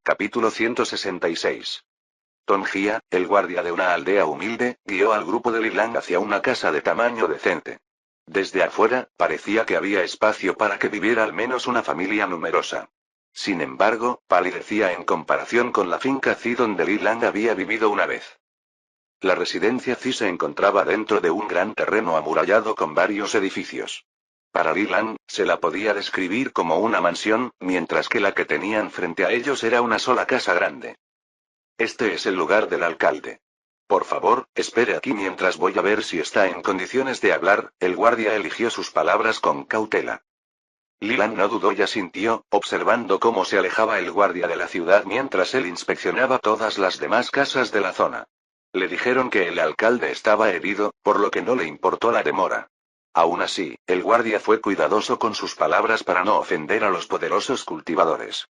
Capítulo 166. Tongia, el guardia de una aldea humilde, guió al grupo de Lilang hacia una casa de tamaño decente. Desde afuera, parecía que había espacio para que viviera al menos una familia numerosa. Sin embargo, palidecía en comparación con la finca Zi donde Lilang había vivido una vez. La residencia Zi se encontraba dentro de un gran terreno amurallado con varios edificios. Para Lilang, se la podía describir como una mansión, mientras que la que tenían frente a ellos era una sola casa grande. Este es el lugar del alcalde. Por favor, espere aquí mientras voy a ver si está en condiciones de hablar. El guardia eligió sus palabras con cautela. Lilang no dudó y asintió, observando cómo se alejaba el guardia de la ciudad mientras él inspeccionaba todas las demás casas de la zona. Le dijeron que el alcalde estaba herido, por lo que no le importó la demora. Aún así, el guardia fue cuidadoso con sus palabras para no ofender a los poderosos cultivadores.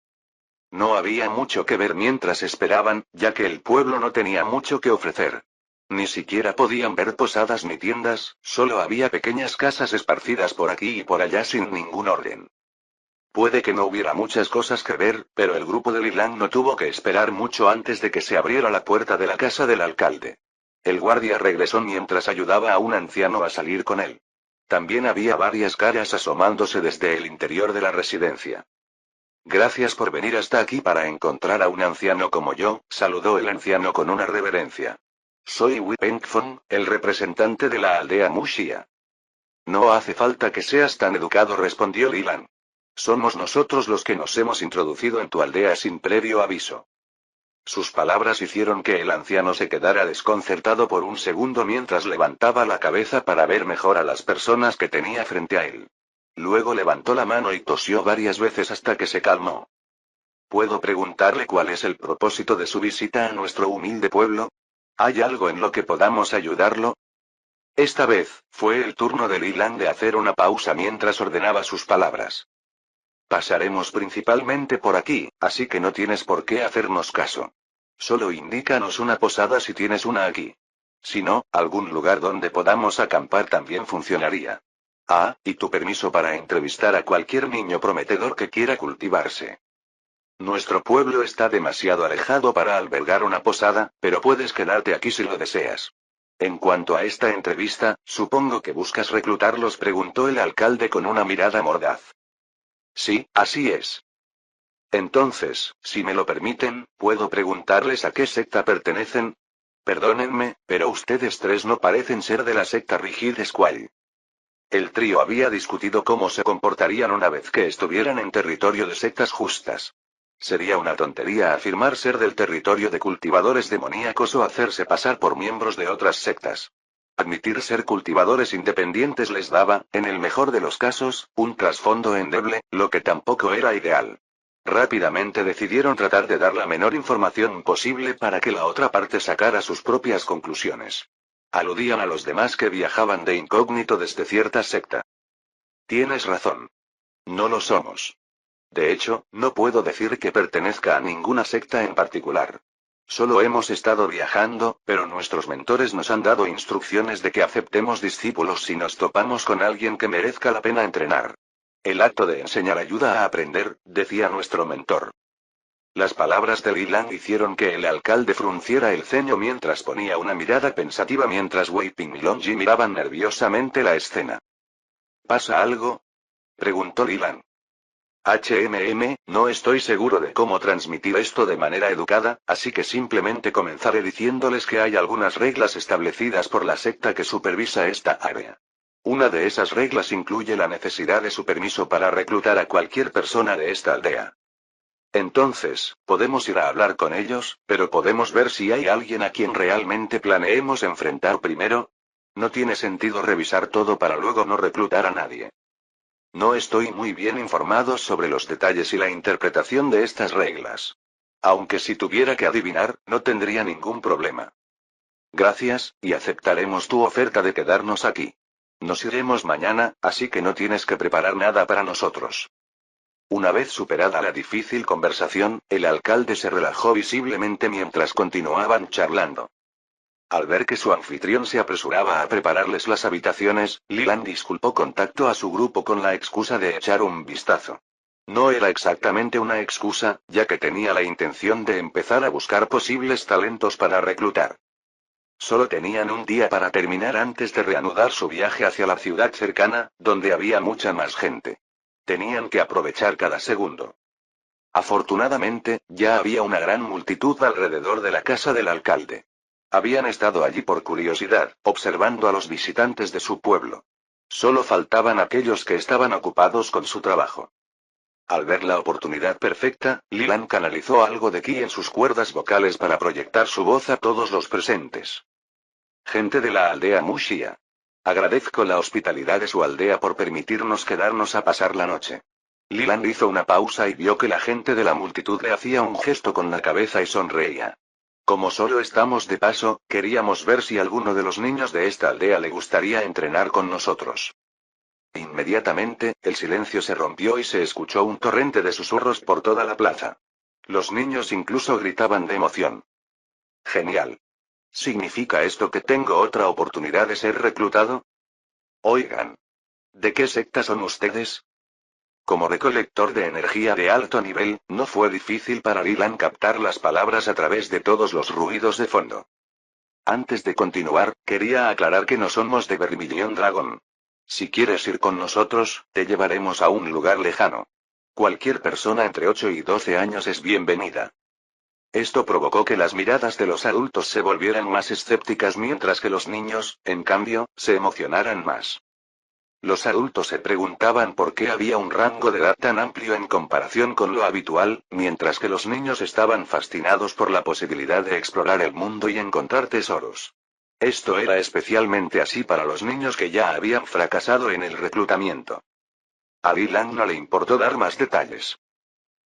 No había mucho que ver mientras esperaban, ya que el pueblo no tenía mucho que ofrecer. Ni siquiera podían ver posadas ni tiendas, solo había pequeñas casas esparcidas por aquí y por allá sin ningún orden. Puede que no hubiera muchas cosas que ver, pero el grupo de Lilang no tuvo que esperar mucho antes de que se abriera la puerta de la casa del alcalde. El guardia regresó mientras ayudaba a un anciano a salir con él. También había varias caras asomándose desde el interior de la residencia. Gracias por venir hasta aquí para encontrar a un anciano como yo, saludó el anciano con una reverencia. Soy Wi Pengfong, el representante de la aldea Muxia. No hace falta que seas tan educado, respondió Lilang. Somos nosotros los que nos hemos introducido en tu aldea sin previo aviso. Sus palabras hicieron que el anciano se quedara desconcertado por un segundo mientras levantaba la cabeza para ver mejor a las personas que tenía frente a él. Luego levantó la mano y tosió varias veces hasta que se calmó. ¿Puedo preguntarle cuál es el propósito de su visita a nuestro humilde pueblo? ¿Hay algo en lo que podamos ayudarlo? Esta vez, fue el turno de Lilang de hacer una pausa mientras ordenaba sus palabras. Pasaremos principalmente por aquí, así que no tienes por qué hacernos caso. Solo indícanos una posada si tienes una aquí. Si no, algún lugar donde podamos acampar también funcionaría. Ah, y tu permiso para entrevistar a cualquier niño prometedor que quiera cultivarse. Nuestro pueblo está demasiado alejado para albergar una posada, pero puedes quedarte aquí si lo deseas. En cuanto a esta entrevista, supongo que buscas reclutarlos, preguntó el alcalde con una mirada mordaz. Sí, así es. Entonces, si me lo permiten, ¿puedo preguntarles a qué secta pertenecen? Perdónenme, pero ustedes tres no parecen ser de la secta Rigid Squall. El trío había discutido cómo se comportarían una vez que estuvieran en territorio de sectas justas. Sería una tontería afirmar ser del territorio de cultivadores demoníacos o hacerse pasar por miembros de otras sectas. Admitir ser cultivadores independientes les daba, en el mejor de los casos, un trasfondo endeble, lo que tampoco era ideal. Rápidamente decidieron tratar de dar la menor información posible para que la otra parte sacara sus propias conclusiones. Aludían a los demás que viajaban de incógnito desde cierta secta. Tienes razón. No lo somos. De hecho, no puedo decir que pertenezca a ninguna secta en particular. Solo hemos estado viajando, pero nuestros mentores nos han dado instrucciones de que aceptemos discípulos si nos topamos con alguien que merezca la pena entrenar. El acto de enseñar ayuda a aprender, decía nuestro mentor. Las palabras de Lilang hicieron que el alcalde frunciera el ceño mientras ponía una mirada pensativa mientras Wei Ping y Long Ji miraban nerviosamente la escena. ¿Pasa algo? Preguntó Lilang. No estoy seguro de cómo transmitir esto de manera educada, así que simplemente comenzaré diciéndoles que hay algunas reglas establecidas por la secta que supervisa esta área. Una de esas reglas incluye la necesidad de su permiso para reclutar a cualquier persona de esta aldea. Entonces, podemos ir a hablar con ellos, pero podemos ver si hay alguien a quien realmente planeemos enfrentar primero. No tiene sentido revisar todo para luego no reclutar a nadie. No estoy muy bien informado sobre los detalles y la interpretación de estas reglas. Aunque si tuviera que adivinar, no tendría ningún problema. Gracias, y aceptaremos tu oferta de quedarnos aquí. Nos iremos mañana, así que no tienes que preparar nada para nosotros. Una vez superada la difícil conversación, el alcalde se relajó visiblemente mientras continuaban charlando. Al ver que su anfitrión se apresuraba a prepararles las habitaciones, Lilang disculpó contacto a su grupo con la excusa de echar un vistazo. No era exactamente una excusa, ya que tenía la intención de empezar a buscar posibles talentos para reclutar. Solo tenían un día para terminar antes de reanudar su viaje hacia la ciudad cercana, donde había mucha más gente. Tenían que aprovechar cada segundo. Afortunadamente, ya había una gran multitud alrededor de la casa del alcalde. Habían estado allí por curiosidad, observando a los visitantes de su pueblo. Solo faltaban aquellos que estaban ocupados con su trabajo. Al ver la oportunidad perfecta, Lilan canalizó algo de ki en sus cuerdas vocales para proyectar su voz a todos los presentes. Gente de la aldea Mushia. Agradezco la hospitalidad de su aldea por permitirnos quedarnos a pasar la noche. Lilan hizo una pausa y vio que la gente de la multitud le hacía un gesto con la cabeza y sonreía. Como solo estamos de paso, queríamos ver si alguno de los niños de esta aldea le gustaría entrenar con nosotros. Inmediatamente, el silencio se rompió y se escuchó un torrente de susurros por toda la plaza. Los niños incluso gritaban de emoción. Genial. ¿Significa esto que tengo otra oportunidad de ser reclutado? Oigan. ¿De qué secta son ustedes? Como recolector de energía de alto nivel, no fue difícil para Lilan captar las palabras a través de todos los ruidos de fondo. Antes de continuar, quería aclarar que no somos de Vermilion Dragon. Si quieres ir con nosotros, te llevaremos a un lugar lejano. Cualquier persona entre 8 y 12 años es bienvenida. Esto provocó que las miradas de los adultos se volvieran más escépticas mientras que los niños, en cambio, se emocionaran más. Los adultos se preguntaban por qué había un rango de edad tan amplio en comparación con lo habitual, mientras que los niños estaban fascinados por la posibilidad de explorar el mundo y encontrar tesoros. Esto era especialmente así para los niños que ya habían fracasado en el reclutamiento. A Lilan no le importó dar más detalles.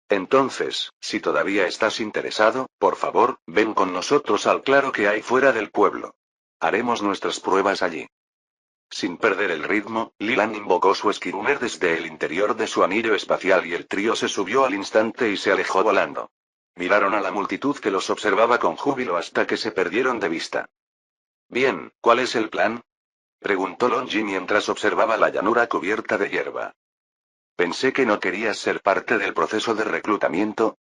Entonces, si todavía estás interesado, por favor, ven con nosotros al claro que hay fuera del pueblo. Haremos nuestras pruebas allí. Sin perder el ritmo, Lilan invocó su Esquiruner desde el interior de su anillo espacial y el trío se subió al instante y se alejó volando. Miraron a la multitud que los observaba con júbilo hasta que se perdieron de vista. Bien, ¿cuál es el plan? Preguntó Longi mientras observaba la llanura cubierta de hierba. Pensé que no querías ser parte del proceso de reclutamiento.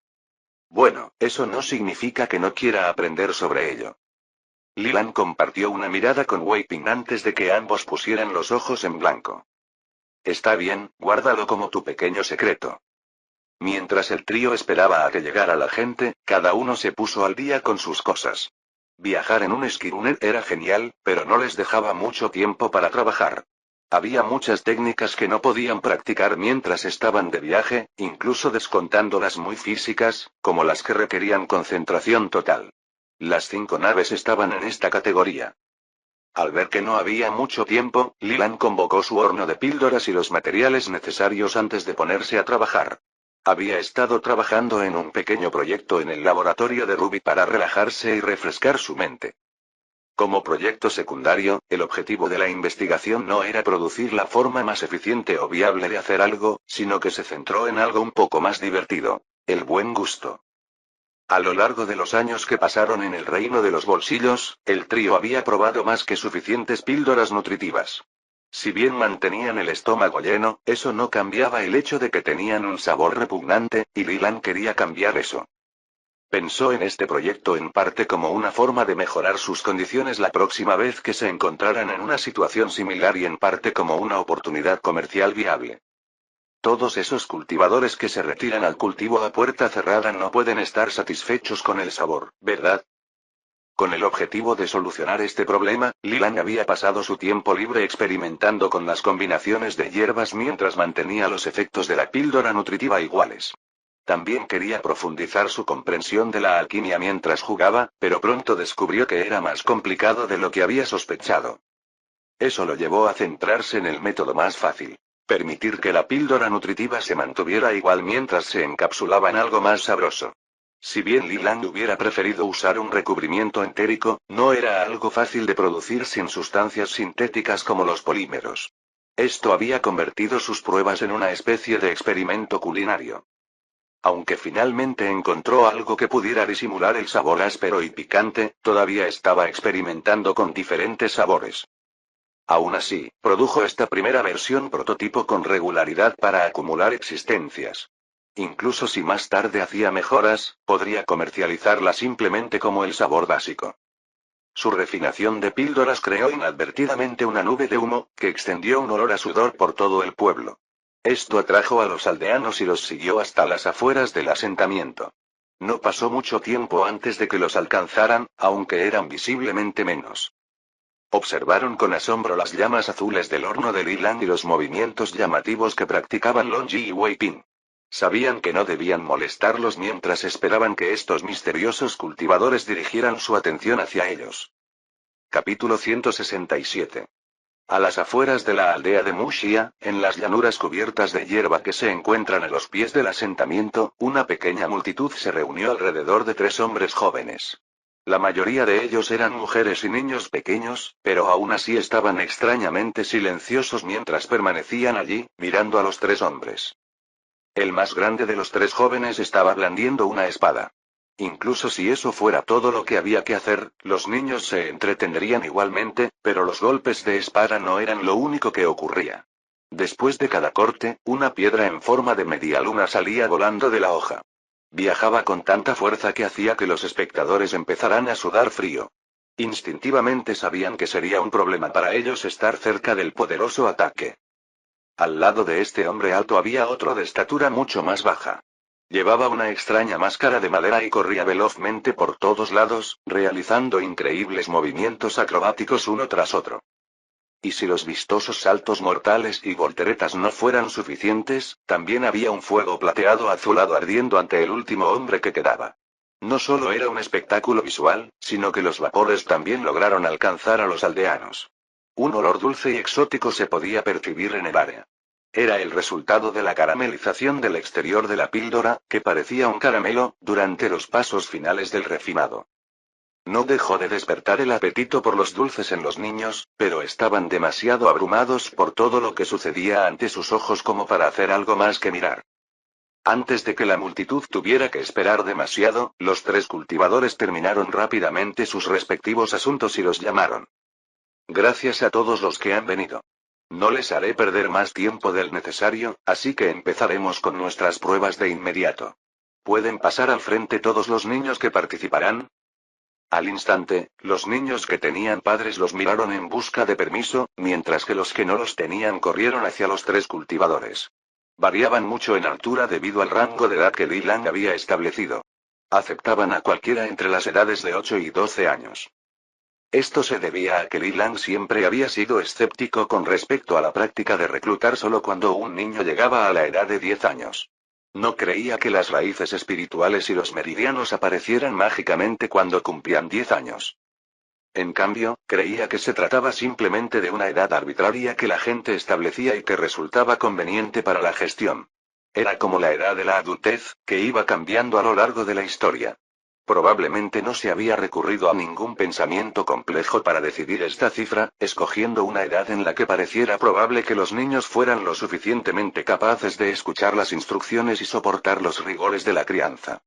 Bueno, eso no significa que no quiera aprender sobre ello. Lilan compartió una mirada con Wei Ping antes de que ambos pusieran los ojos en blanco. Está bien, guárdalo como tu pequeño secreto. Mientras el trío esperaba a que llegara la gente, cada uno se puso al día con sus cosas. Viajar en un Esquiruner era genial, pero no les dejaba mucho tiempo para trabajar. Había muchas técnicas que no podían practicar mientras estaban de viaje, incluso descontando las muy físicas, como las que requerían concentración total. Las 5 naves estaban en esta categoría. Al ver que no había mucho tiempo, Lilan convocó su horno de píldoras y los materiales necesarios antes de ponerse a trabajar. Había estado trabajando en un pequeño proyecto en el laboratorio de Ruby para relajarse y refrescar su mente. Como proyecto secundario, el objetivo de la investigación no era producir la forma más eficiente o viable de hacer algo, sino que se centró en algo un poco más divertido: el buen gusto. A lo largo de los años que pasaron en el reino de los bolsillos, el trío había probado más que suficientes píldoras nutritivas. Si bien mantenían el estómago lleno, eso no cambiaba el hecho de que tenían un sabor repugnante, y Lilan quería cambiar eso. Pensó en este proyecto en parte como una forma de mejorar sus condiciones la próxima vez que se encontraran en una situación similar y en parte como una oportunidad comercial viable. Todos esos cultivadores que se retiran al cultivo a puerta cerrada no pueden estar satisfechos con el sabor, ¿verdad? Con el objetivo de solucionar este problema, Lilan había pasado su tiempo libre experimentando con las combinaciones de hierbas mientras mantenía los efectos de la píldora nutritiva iguales. También quería profundizar su comprensión de la alquimia mientras jugaba, pero pronto descubrió que era más complicado de lo que había sospechado. Eso lo llevó a centrarse en el método más fácil: permitir que la píldora nutritiva se mantuviera igual mientras se encapsulaba en algo más sabroso. Si bien Lilan hubiera preferido usar un recubrimiento entérico, no era algo fácil de producir sin sustancias sintéticas como los polímeros. Esto había convertido sus pruebas en una especie de experimento culinario. Aunque finalmente encontró algo que pudiera disimular el sabor áspero y picante, todavía estaba experimentando con diferentes sabores. Aún así, produjo esta primera versión prototipo con regularidad para acumular existencias. Incluso si más tarde hacía mejoras, podría comercializarla simplemente como el sabor básico. Su refinación de píldoras creó inadvertidamente una nube de humo, que extendió un olor a sudor por todo el pueblo. Esto atrajo a los aldeanos y los siguió hasta las afueras del asentamiento. No pasó mucho tiempo antes de que los alcanzaran, aunque eran visiblemente menos. Observaron con asombro las llamas azules del horno de Lilang y los movimientos llamativos que practicaban Long Ji y Wei Ping. Sabían que no debían molestarlos mientras esperaban que estos misteriosos cultivadores dirigieran su atención hacia ellos. Capítulo 167. A las afueras de la aldea de Muxia, en las llanuras cubiertas de hierba que se encuentran a los pies del asentamiento, una pequeña multitud se reunió alrededor de 3 hombres jóvenes. La mayoría de ellos eran mujeres y niños pequeños, pero aún así estaban extrañamente silenciosos mientras permanecían allí, mirando a los 3 hombres. El más grande de los 3 jóvenes estaba blandiendo una espada. Incluso si eso fuera todo lo que había que hacer, los niños se entretendrían igualmente, pero los golpes de espada no eran lo único que ocurría. Después de cada corte, una piedra en forma de media luna salía volando de la hoja. Viajaba con tanta fuerza que hacía que los espectadores empezaran a sudar frío. Instintivamente sabían que sería un problema para ellos estar cerca del poderoso ataque. Al lado de este hombre alto había otro de estatura mucho más baja. Llevaba una extraña máscara de madera y corría velozmente por todos lados, realizando increíbles movimientos acrobáticos uno tras otro. Y si los vistosos saltos mortales y volteretas no fueran suficientes, también había un fuego plateado azulado ardiendo ante el último hombre que quedaba. No solo era un espectáculo visual, sino que los vapores también lograron alcanzar a los aldeanos. Un olor dulce y exótico se podía percibir en el área. Era el resultado de la caramelización del exterior de la píldora, que parecía un caramelo, durante los pasos finales del refinado. No dejó de despertar el apetito por los dulces en los niños, pero estaban demasiado abrumados por todo lo que sucedía ante sus ojos como para hacer algo más que mirar. Antes de que la multitud tuviera que esperar demasiado, los 3 cultivadores terminaron rápidamente sus respectivos asuntos y los llamaron. Gracias a todos los que han venido. No les haré perder más tiempo del necesario, así que empezaremos con nuestras pruebas de inmediato. ¿Pueden pasar al frente todos los niños que participarán? Al instante, los niños que tenían padres los miraron en busca de permiso, mientras que los que no los tenían corrieron hacia los 3 cultivadores. Variaban mucho en altura debido al rango de edad que Lilang había establecido. Aceptaban a cualquiera entre las edades de 8 y 12 años. Esto se debía a que Lilang siempre había sido escéptico con respecto a la práctica de reclutar solo cuando un niño llegaba a la edad de 10 años. No creía que las raíces espirituales y los meridianos aparecieran mágicamente cuando cumplían 10 años. En cambio, creía que se trataba simplemente de una edad arbitraria que la gente establecía y que resultaba conveniente para la gestión. Era como la edad de la adultez, que iba cambiando a lo largo de la historia. Probablemente no se había recurrido a ningún pensamiento complejo para decidir esta cifra, escogiendo una edad en la que pareciera probable que los niños fueran lo suficientemente capaces de escuchar las instrucciones y soportar los rigores de la crianza.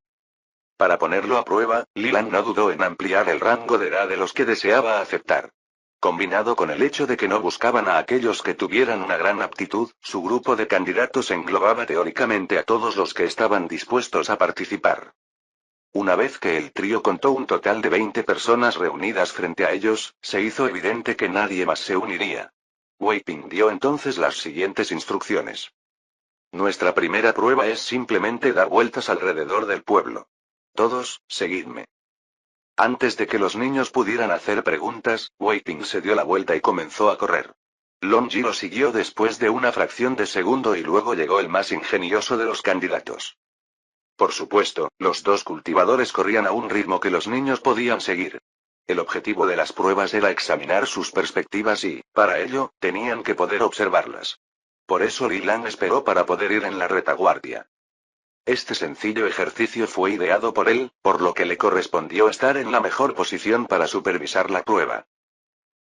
Para ponerlo a prueba, Lilang no dudó en ampliar el rango de edad de los que deseaba aceptar. Combinado con el hecho de que no buscaban a aquellos que tuvieran una gran aptitud, su grupo de candidatos englobaba teóricamente a todos los que estaban dispuestos a participar. Una vez que el trío contó un total de 20 personas reunidas frente a ellos, se hizo evidente que nadie más se uniría. Wei Ping dio entonces las siguientes instrucciones. Nuestra primera prueba es simplemente dar vueltas alrededor del pueblo. Todos, seguidme. Antes de que los niños pudieran hacer preguntas, Wei Ping se dio la vuelta y comenzó a correr. Long Ji lo siguió después de una fracción de segundo y luego llegó el más ingenioso de los candidatos. Por supuesto, los 2 cultivadores corrían a un ritmo que los niños podían seguir. El objetivo de las pruebas era examinar sus perspectivas y, para ello, tenían que poder observarlas. Por eso Lilang esperó para poder ir en la retaguardia. Este sencillo ejercicio fue ideado por él, por lo que le correspondió estar en la mejor posición para supervisar la prueba.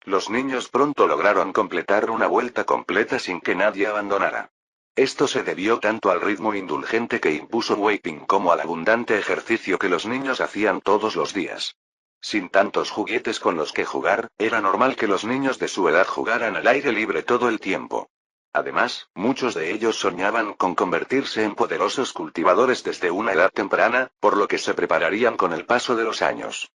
Los niños pronto lograron completar una vuelta completa sin que nadie abandonara. Esto se debió tanto al ritmo indulgente que impuso Wei Ping como al abundante ejercicio que los niños hacían todos los días. Sin tantos juguetes con los que jugar, era normal que los niños de su edad jugaran al aire libre todo el tiempo. Además, muchos de ellos soñaban con convertirse en poderosos cultivadores desde una edad temprana, por lo que se prepararían con el paso de los años.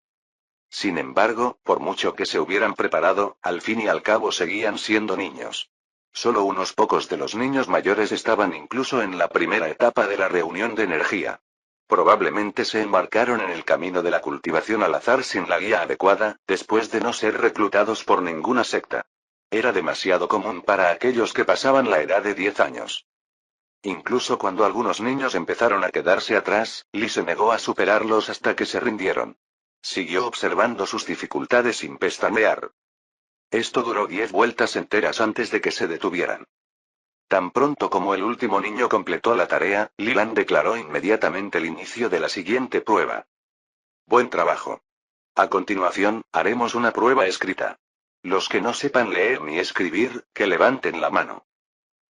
Sin embargo, por mucho que se hubieran preparado, al fin y al cabo seguían siendo niños. Solo unos pocos de los niños mayores estaban incluso en la primera etapa de la reunión de energía. Probablemente se embarcaron en el camino de la cultivación al azar sin la guía adecuada, después de no ser reclutados por ninguna secta. Era demasiado común para aquellos que pasaban la edad de 10 años. Incluso cuando algunos niños empezaron a quedarse atrás, Lee se negó a superarlos hasta que se rindieron. Siguió observando sus dificultades sin pestañear. Esto duró 10 vueltas enteras antes de que se detuvieran. Tan pronto como el último niño completó la tarea, Lilan declaró inmediatamente el inicio de la siguiente prueba. Buen trabajo. A continuación, haremos una prueba escrita. Los que no sepan leer ni escribir, que levanten la mano.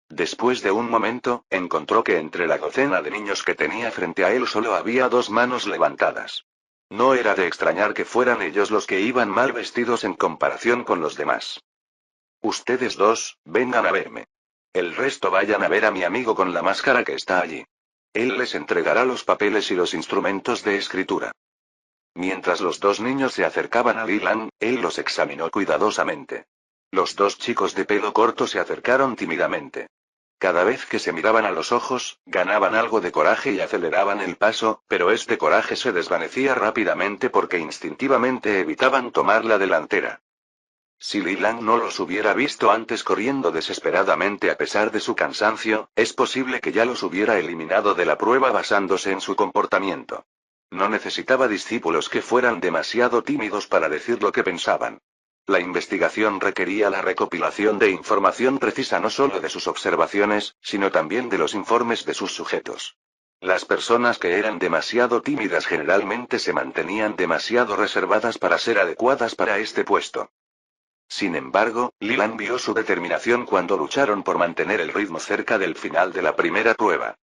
Después de un momento, encontró que entre la docena de niños que tenía frente a él solo había 2 manos levantadas. No era de extrañar que fueran ellos los que iban mal vestidos en comparación con los demás. Ustedes dos, vengan a verme. El resto vayan a ver a mi amigo con la máscara que está allí. Él les entregará los papeles y los instrumentos de escritura. Mientras los 2 niños se acercaban a Lilan, él los examinó cuidadosamente. Los 2 chicos de pelo corto se acercaron tímidamente. Cada vez que se miraban a los ojos, ganaban algo de coraje y aceleraban el paso, pero este coraje se desvanecía rápidamente porque instintivamente evitaban tomar la delantera. Si Lilan no los hubiera visto antes corriendo desesperadamente a pesar de su cansancio, es posible que ya los hubiera eliminado de la prueba basándose en su comportamiento. No necesitaba discípulos que fueran demasiado tímidos para decir lo que pensaban. La investigación requería la recopilación de información precisa no solo de sus observaciones, sino también de los informes de sus sujetos. Las personas que eran demasiado tímidas generalmente se mantenían demasiado reservadas para ser adecuadas para este puesto. Sin embargo, Lilan vio su determinación cuando lucharon por mantener el ritmo cerca del final de la primera prueba.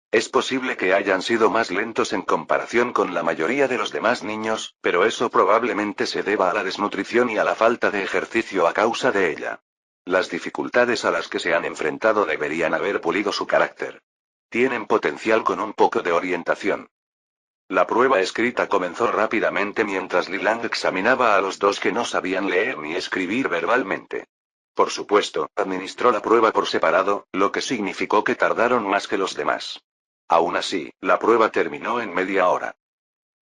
Es posible que hayan sido más lentos en comparación con la mayoría de los demás niños, pero eso probablemente se deba a la desnutrición y a la falta de ejercicio a causa de ella. Las dificultades a las que se han enfrentado deberían haber pulido su carácter. Tienen potencial con un poco de orientación. La prueba escrita comenzó rápidamente mientras Lilan examinaba a los 2 que no sabían leer ni escribir verbalmente. Por supuesto, administró la prueba por separado, lo que significó que tardaron más que los demás. Aún así, la prueba terminó en media hora.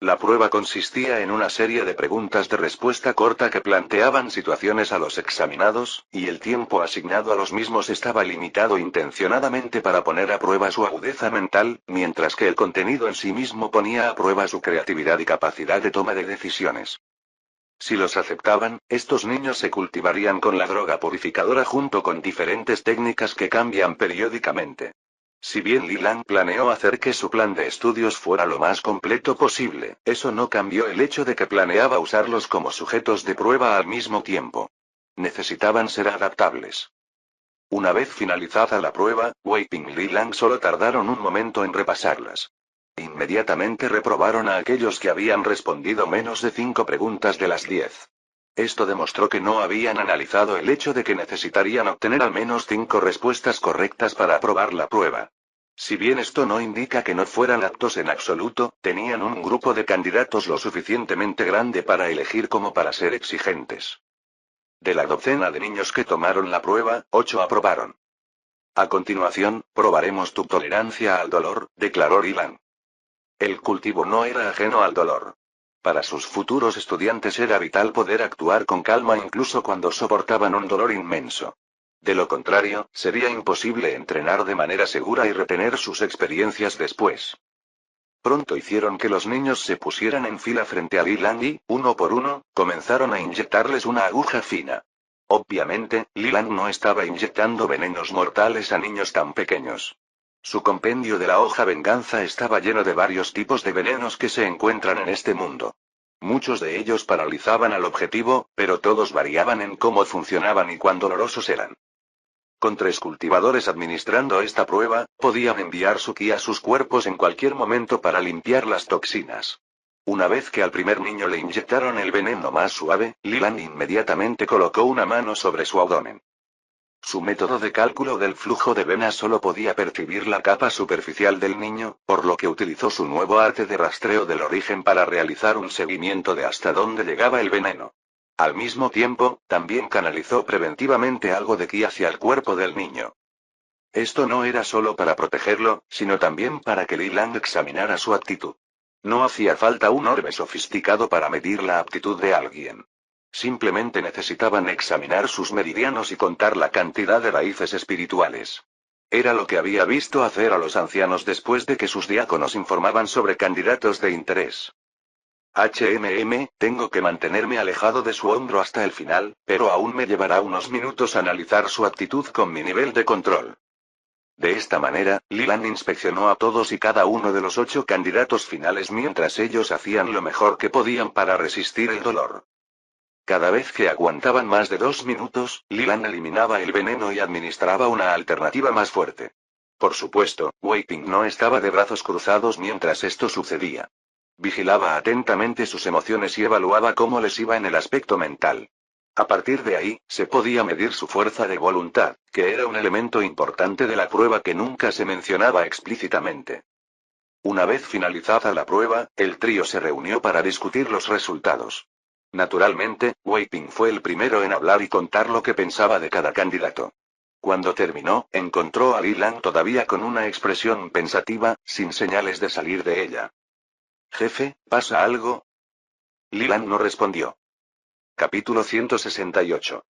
La prueba consistía en una serie de preguntas de respuesta corta que planteaban situaciones a los examinados, y el tiempo asignado a los mismos estaba limitado intencionadamente para poner a prueba su agudeza mental, mientras que el contenido en sí mismo ponía a prueba su creatividad y capacidad de toma de decisiones. Si los aceptaban, estos niños se cultivarían con la droga purificadora junto con diferentes técnicas que cambian periódicamente. Si bien Lilan planeó hacer que su plan de estudios fuera lo más completo posible, eso no cambió el hecho de que planeaba usarlos como sujetos de prueba al mismo tiempo. Necesitaban ser adaptables. Una vez finalizada la prueba, Weiping y Lilan solo tardaron un momento en repasarlas. Inmediatamente reprobaron a aquellos que habían respondido menos de 5 preguntas de las 10. Esto demostró que no habían analizado el hecho de que necesitarían obtener al menos 5 respuestas correctas para aprobar la prueba. Si bien esto no indica que no fueran aptos en absoluto, tenían un grupo de candidatos lo suficientemente grande para elegir como para ser exigentes. De la docena de niños que tomaron la prueba, 8 aprobaron. A continuación, probaremos tu tolerancia al dolor, declaró Lilan. El cultivo no era ajeno al dolor. Para sus futuros estudiantes era vital poder actuar con calma incluso cuando soportaban un dolor inmenso. De lo contrario, sería imposible entrenar de manera segura y retener sus experiencias después. Pronto hicieron que los niños se pusieran en fila frente a Lilan y, uno por uno, comenzaron a inyectarles una aguja fina. Obviamente, Lilan no estaba inyectando venenos mortales a niños tan pequeños. Su compendio de la hoja venganza estaba lleno de varios tipos de venenos que se encuentran en este mundo. Muchos de ellos paralizaban al objetivo, pero todos variaban en cómo funcionaban y cuán dolorosos eran. Con 3 cultivadores administrando esta prueba, podían enviar su ki a sus cuerpos en cualquier momento para limpiar las toxinas. Una vez que al primer niño le inyectaron el veneno más suave, Lilan inmediatamente colocó una mano sobre su abdomen. Su método de cálculo del flujo de venas solo podía percibir la capa superficial del niño, por lo que utilizó su nuevo arte de rastreo del origen para realizar un seguimiento de hasta dónde llegaba el veneno. Al mismo tiempo, también canalizó preventivamente algo de ki hacia el cuerpo del niño. Esto no era solo para protegerlo, sino también para que Li Lang examinara su actitud. No hacía falta un orbe sofisticado para medir la aptitud de alguien. Simplemente necesitaban examinar sus meridianos y contar la cantidad de raíces espirituales. Era lo que había visto hacer a los ancianos después de que sus diáconos informaban sobre candidatos de interés. Tengo que mantenerme alejado de su hombro hasta el final, pero aún me llevará unos minutos analizar su actitud con mi nivel de control. De esta manera, Lilan inspeccionó a todos y cada uno de los 8 candidatos finales mientras ellos hacían lo mejor que podían para resistir el dolor. Cada vez que aguantaban más de 2 minutos, Lilan eliminaba el veneno y administraba una alternativa más fuerte. Por supuesto, Wei Ping no estaba de brazos cruzados mientras esto sucedía. Vigilaba atentamente sus emociones y evaluaba cómo les iba en el aspecto mental. A partir de ahí, se podía medir su fuerza de voluntad, que era un elemento importante de la prueba que nunca se mencionaba explícitamente. Una vez finalizada la prueba, el trío se reunió para discutir los resultados. Naturalmente, Wei Ping fue el primero en hablar y contar lo que pensaba de cada candidato. Cuando terminó, encontró a Li Lang todavía con una expresión pensativa, sin señales de salir de ella. «Jefe, ¿pasa algo?» Li Lang no respondió. Capítulo 168.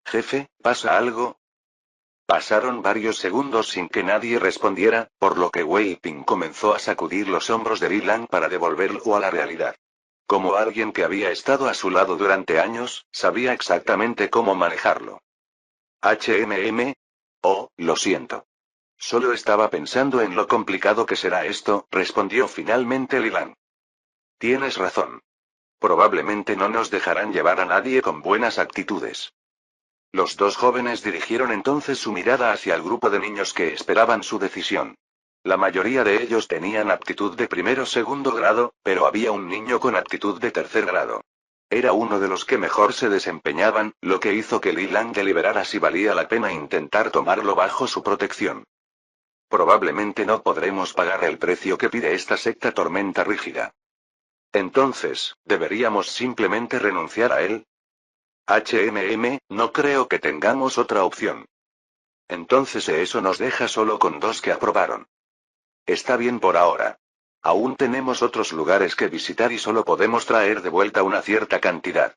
«Jefe, ¿pasa algo?» Pasaron varios segundos sin que nadie respondiera, por lo que Wei Ping comenzó a sacudir los hombros de Li Lang para devolverlo a la realidad. Como alguien que había estado a su lado durante años, sabía exactamente cómo manejarlo. Oh, lo siento. Solo estaba pensando en lo complicado que será esto, respondió finalmente Li Lang. Tienes razón. Probablemente no nos dejarán llevar a nadie con buenas actitudes. Los 2 jóvenes dirigieron entonces su mirada hacia el grupo de niños que esperaban su decisión. La mayoría de ellos tenían aptitud de primero o segundo grado, pero había un niño con aptitud de tercer grado. Era uno de los que mejor se desempeñaban, lo que hizo que Li Lang deliberara si valía la pena intentar tomarlo bajo su protección. Probablemente no podremos pagar el precio que pide esta secta tormenta rígida. Entonces, ¿deberíamos simplemente renunciar a él? No creo que tengamos otra opción. Entonces eso nos deja solo con 2 que aprobaron. Está bien por ahora. Aún tenemos otros lugares que visitar y solo podemos traer de vuelta una cierta cantidad.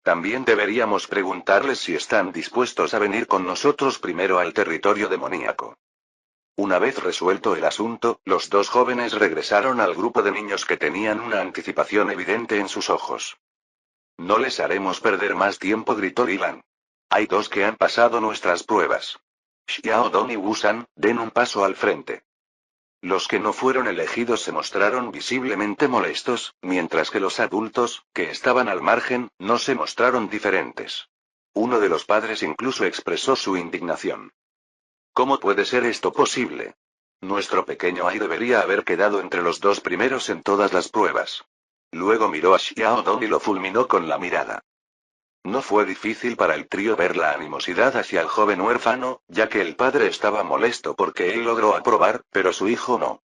También deberíamos preguntarles si están dispuestos a venir con nosotros primero al territorio demoníaco. Una vez resuelto el asunto, los 2 jóvenes regresaron al grupo de niños que tenían una anticipación evidente en sus ojos. No les haremos perder más tiempo, gritó Li Lang. Hay 2 que han pasado nuestras pruebas. Xiao Dong y Wu San, den un paso al frente. Los que no fueron elegidos se mostraron visiblemente molestos, mientras que los adultos, que estaban al margen, no se mostraron diferentes. Uno de los padres incluso expresó su indignación. ¿Cómo puede ser esto posible? Nuestro pequeño Ai debería haber quedado entre los 2 primeros en todas las pruebas. Luego miró a Xiao Dong y lo fulminó con la mirada. No fue difícil para el trío ver la animosidad hacia el joven huérfano, ya que el padre estaba molesto porque él logró aprobar, pero su hijo no.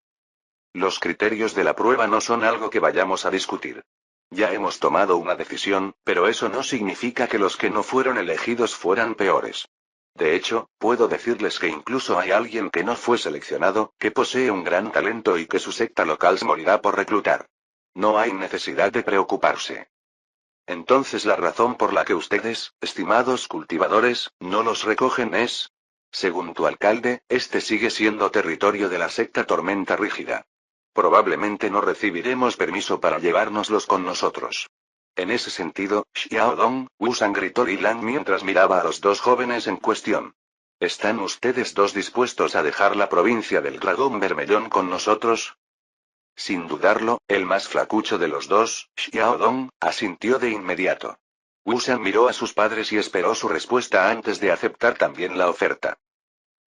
Los criterios de la prueba no son algo que vayamos a discutir. Ya hemos tomado una decisión, pero eso no significa que los que no fueron elegidos fueran peores. De hecho, puedo decirles que incluso hay alguien que no fue seleccionado, que posee un gran talento y que su secta local se morirá por reclutar. No hay necesidad de preocuparse. Entonces la razón por la que ustedes, estimados cultivadores, no los recogen es... Según tu alcalde, este sigue siendo territorio de la secta tormenta rígida. Probablemente no recibiremos permiso para llevárnoslos con nosotros. En ese sentido, Xiao Dong, Wu San gritó Li Lang mientras miraba a los 2 jóvenes en cuestión. ¿Están ustedes 2 dispuestos a dejar la provincia del dragón vermellón con nosotros? Sin dudarlo, el más flacucho de los 2, Xiao Dong, asintió de inmediato. Wu San miró a sus padres y esperó su respuesta antes de aceptar también la oferta.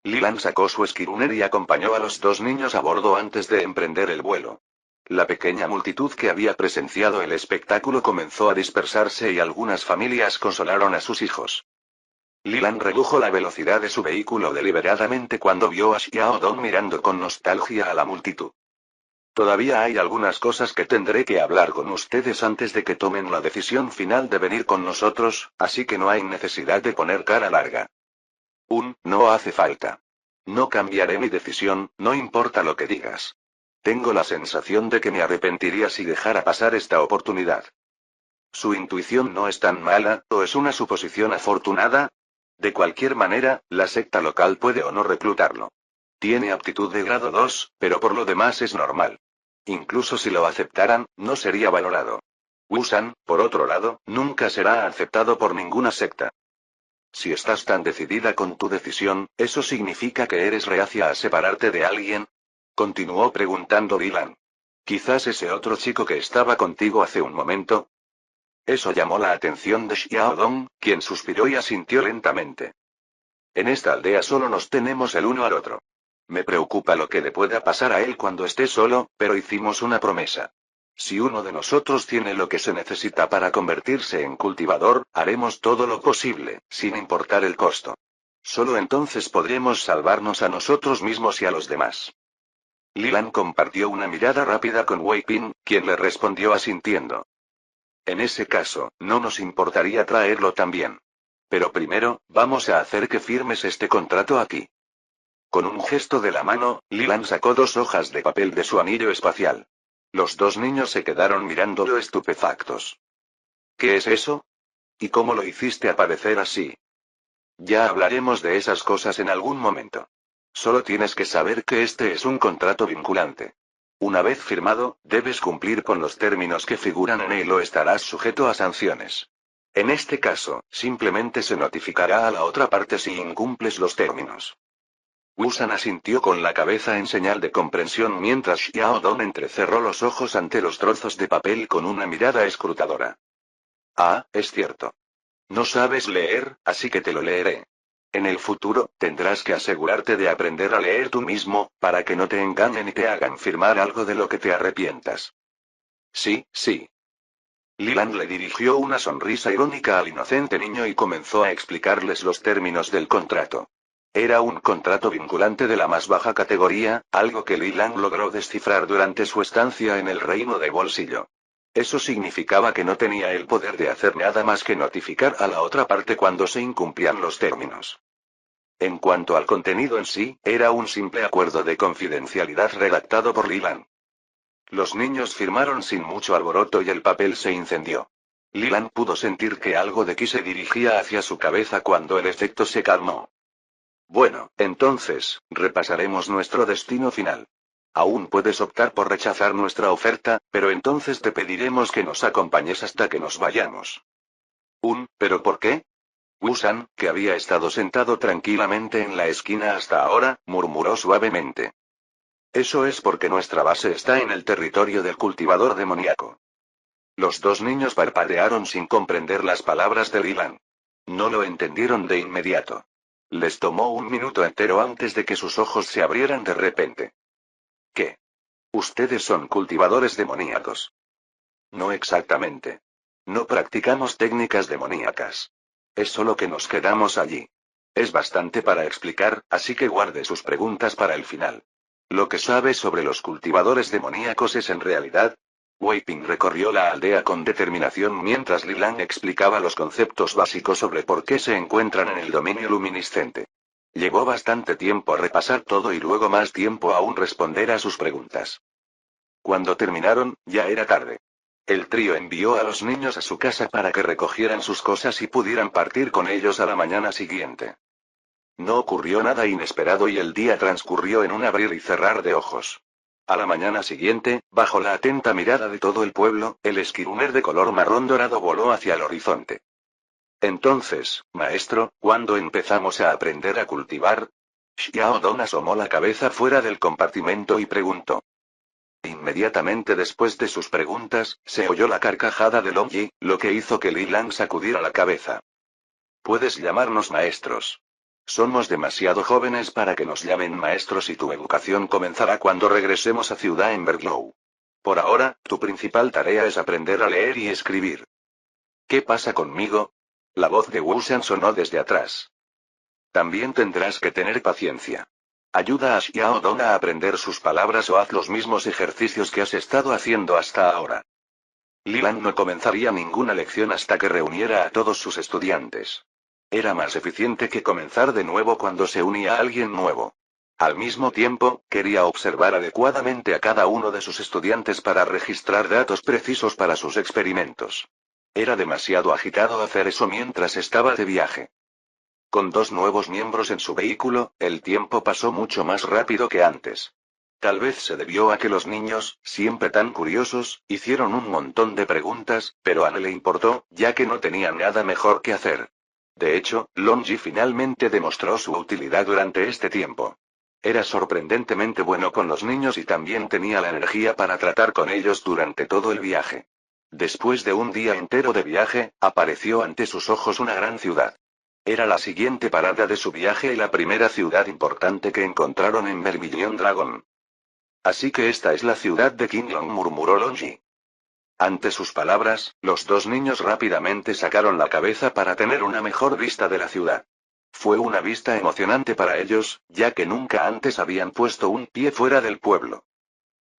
Li Lang sacó su esquiruner y acompañó a los 2 niños a bordo antes de emprender el vuelo. La pequeña multitud que había presenciado el espectáculo comenzó a dispersarse y algunas familias consolaron a sus hijos. Lilan redujo la velocidad de su vehículo deliberadamente cuando vio a Xiao Dong mirando con nostalgia a la multitud. Todavía hay algunas cosas que tendré que hablar con ustedes antes de que tomen la decisión final de venir con nosotros, así que no hay necesidad de poner cara larga. No hace falta. No cambiaré mi decisión, no importa lo que digas. Tengo la sensación de que me arrepentiría si dejara pasar esta oportunidad. Su intuición no es tan mala, o es una suposición afortunada. De cualquier manera, la secta local puede o no reclutarlo. Tiene aptitud de grado 2, pero por lo demás es normal. Incluso si lo aceptaran, no sería valorado. Wusan, por otro lado, nunca será aceptado por ninguna secta. Si estás tan decidida con tu decisión, ¿eso significa que eres reacia a separarte de alguien? Continuó preguntando Dylan. Quizás ese otro chico que estaba contigo hace un momento. Eso llamó la atención de Xiao Dong, quien suspiró y asintió lentamente. En esta aldea solo nos tenemos el uno al otro. Me preocupa lo que le pueda pasar a él cuando esté solo, pero hicimos una promesa. Si uno de nosotros tiene lo que se necesita para convertirse en cultivador, haremos todo lo posible, sin importar el costo. Solo entonces podremos salvarnos a nosotros mismos y a los demás. Lilan compartió una mirada rápida con Wei Ping, quien le respondió asintiendo. En ese caso, no nos importaría traerlo también. Pero primero, vamos a hacer que firmes este contrato aquí. Con un gesto de la mano, Lilan sacó 2 hojas de papel de su anillo espacial. Los 2 niños se quedaron mirándolo estupefactos. ¿Qué es eso? ¿Y cómo lo hiciste aparecer así? Ya hablaremos de esas cosas en algún momento. Solo tienes que saber que este es un contrato vinculante. Una vez firmado, debes cumplir con los términos que figuran en él o estarás sujeto a sanciones. En este caso, simplemente se notificará a la otra parte si incumples los términos. Wusan asintió con la cabeza en señal de comprensión mientras Xiao Dong entrecerró los ojos ante los trozos de papel con una mirada escrutadora. Ah, es cierto. No sabes leer, así que te lo leeré. En el futuro, tendrás que asegurarte de aprender a leer tú mismo, para que no te engañen y te hagan firmar algo de lo que te arrepientas. Sí, sí. Lilan le dirigió una sonrisa irónica al inocente niño y comenzó a explicarles los términos del contrato. Era un contrato vinculante de la más baja categoría, algo que Lilan logró descifrar durante su estancia en el reino de Bolsillo. Eso significaba que no tenía el poder de hacer nada más que notificar a la otra parte cuando se incumplían los términos. En cuanto al contenido en sí, era un simple acuerdo de confidencialidad redactado por Lilan. Los niños firmaron sin mucho alboroto y el papel se incendió. Lilan pudo sentir que algo de Ki se dirigía hacia su cabeza cuando el efecto se calmó. Bueno, entonces, repasaremos nuestro destino final. Aún puedes optar por rechazar nuestra oferta, pero entonces te pediremos que nos acompañes hasta que nos vayamos. ¿Pero por qué? Wusan, que había estado sentado tranquilamente en la esquina hasta ahora, murmuró suavemente. Eso es porque nuestra base está en el territorio del cultivador demoníaco. Los 2 niños parpadearon sin comprender las palabras de Lilan. No lo entendieron de inmediato. Les tomó un minuto entero antes de que sus ojos se abrieran de repente. ¿Qué? Ustedes son cultivadores demoníacos. No exactamente. No practicamos técnicas demoníacas. Es solo que nos quedamos allí. Es bastante para explicar, así que guarde sus preguntas para el final. Lo que sabe sobre los cultivadores demoníacos es en realidad... Wei Ping recorrió la aldea con determinación mientras Lilan explicaba los conceptos básicos sobre por qué se encuentran en el dominio luminiscente. Llevó bastante tiempo repasar todo y luego más tiempo aún responder a sus preguntas. Cuando terminaron, ya era tarde. El trío envió a los niños a su casa para que recogieran sus cosas y pudieran partir con ellos a la mañana siguiente. No ocurrió nada inesperado y el día transcurrió en un abrir y cerrar de ojos. A la mañana siguiente, bajo la atenta mirada de todo el pueblo, el esquirumer de color marrón dorado voló hacia el horizonte. Entonces, maestro, ¿cuándo empezamos a aprender a cultivar? Xiao Dong asomó la cabeza fuera del compartimento y preguntó. Inmediatamente después de sus preguntas, se oyó la carcajada de Long Yi, lo que hizo que Li Lang sacudiera la cabeza. Puedes llamarnos maestros. Somos demasiado jóvenes para que nos llamen maestros y tu educación comenzará cuando regresemos a Ciudad Emberglow. Por ahora, tu principal tarea es aprender a leer y escribir. ¿Qué pasa conmigo? La voz de Wusan sonó desde atrás. También tendrás que tener paciencia. Ayuda a Xiao Dong a aprender sus palabras o haz los mismos ejercicios que has estado haciendo hasta ahora. Li Lang no comenzaría ninguna lección hasta que reuniera a todos sus estudiantes. Era más eficiente que comenzar de nuevo cuando se unía a alguien nuevo. Al mismo tiempo, quería observar adecuadamente a cada uno de sus estudiantes para registrar datos precisos para sus experimentos. Era demasiado agitado hacer eso mientras estaba de viaje. Con 2 nuevos miembros en su vehículo, el tiempo pasó mucho más rápido que antes. Tal vez se debió a que los niños, siempre tan curiosos, hicieron un montón de preguntas, pero a no le importó, ya que no tenían nada mejor que hacer. De hecho, Longji finalmente demostró su utilidad durante este tiempo. Era sorprendentemente bueno con los niños y también tenía la energía para tratar con ellos durante todo el viaje. Después de un día entero de viaje, apareció ante sus ojos una gran ciudad. Era la siguiente parada de su viaje y la primera ciudad importante que encontraron en Vermilion Dragon. Así que esta es la ciudad de Qinglong, murmuró Longji. Ante sus palabras, los 2 niños rápidamente sacaron la cabeza para tener una mejor vista de la ciudad. Fue una vista emocionante para ellos, ya que nunca antes habían puesto un pie fuera del pueblo.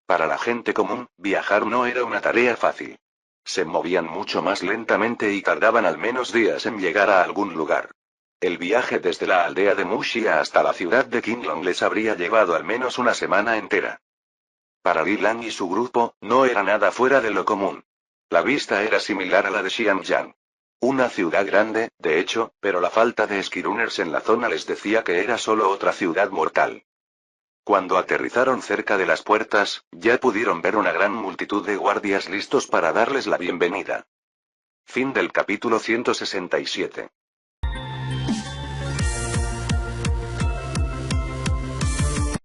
Para la gente común, viajar no era una tarea fácil. Se movían mucho más lentamente y tardaban al menos días en llegar a algún lugar. El viaje desde la aldea de Muxia hasta la ciudad de Qinglong les habría llevado al menos una semana entera. Para Li Lang y su grupo, no era nada fuera de lo común. La vista era similar a la de Xiangyang. Una ciudad grande, de hecho, pero la falta de esquiruners en la zona les decía que era solo otra ciudad mortal. Cuando aterrizaron cerca de las puertas, ya pudieron ver una gran multitud de guardias listos para darles la bienvenida. Fin del capítulo 167.